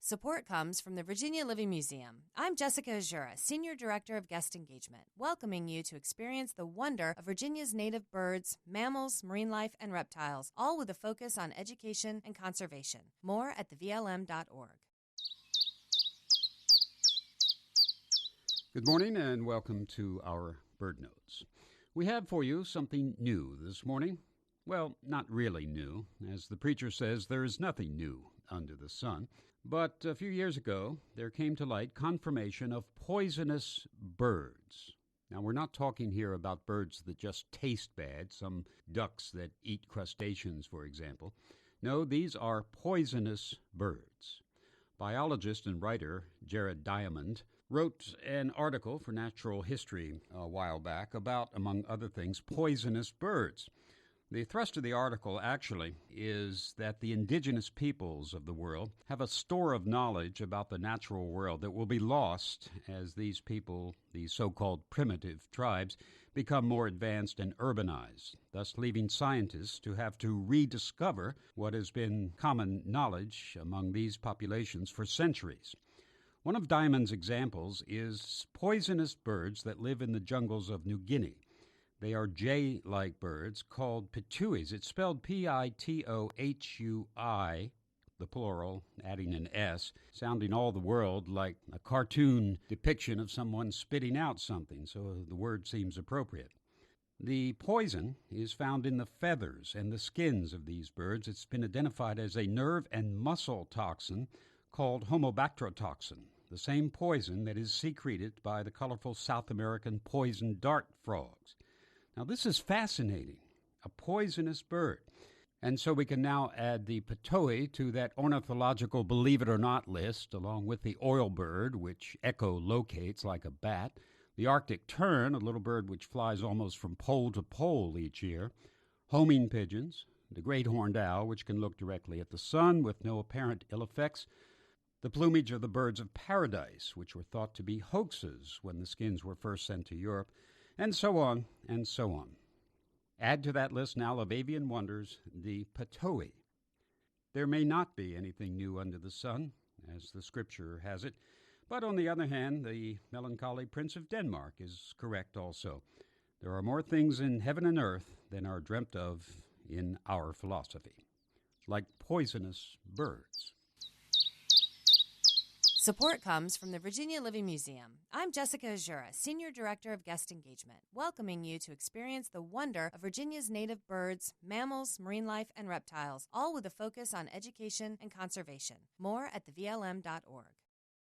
Support comes from the Virginia Living Museum. I'm Jessica Azura, Senior Director of Guest Engagement, welcoming you to experience the wonder of Virginia's native birds, mammals, marine life, and reptiles, all with a focus on education and conservation. More at thevlm.org. Good morning and welcome to our Bird Notes. We have for you something new this morning. Well, not really new. As the preacher says, there is nothing new under the sun. But a few years ago, there came to light confirmation of poisonous birds. Now, we're not talking here about birds that just taste bad, some ducks that eat crustaceans, for example. No, these are poisonous birds. Biologist and writer Jared Diamond wrote an article for Natural History a while back about, among other things, poisonous birds. The thrust of the article, actually, is that the indigenous peoples of the world have a store of knowledge about the natural world that will be lost as these people, these so-called primitive tribes, become more advanced and urbanized, thus leaving scientists to have to rediscover what has been common knowledge among these populations for centuries. One of Diamond's examples is poisonous birds that live in the jungles of New Guinea. They are jay-like birds called Pitohuis. It's spelled P-I-T-O-H-U-I, the plural, adding an S, sounding all the world like a cartoon depiction of someone spitting out something, so the word seems appropriate. The poison is found in the feathers and the skins of these birds. It's been identified as a nerve and muscle toxin called homobactrotoxin, the same poison that is secreted by the colorful South American poison dart frogs. Now, this is fascinating, a poisonous bird. And so we can now add the Pitohui to that ornithological believe-it-or-not list, along with the oilbird, which echolocates like a bat, the Arctic tern, a little bird which flies almost from pole to pole each year, homing pigeons, the great horned owl, which can look directly at the sun with no apparent ill effects, the plumage of the birds of paradise, which were thought to be hoaxes when the skins were first sent to Europe, and so on, and so on. Add to that list now of avian wonders the Pitohui. There may not be anything new under the sun, as the scripture has it, but on the other hand, the melancholy Prince of Denmark is correct also. There are more things in heaven and earth than are dreamt of in our philosophy, like poisonous birds. Support comes from the Virginia Living Museum. I'm Jessica Azura, Senior Director of Guest Engagement, welcoming you to experience the wonder of Virginia's native birds, mammals, marine life, and reptiles, all with a focus on education and conservation. More at thevlm.org.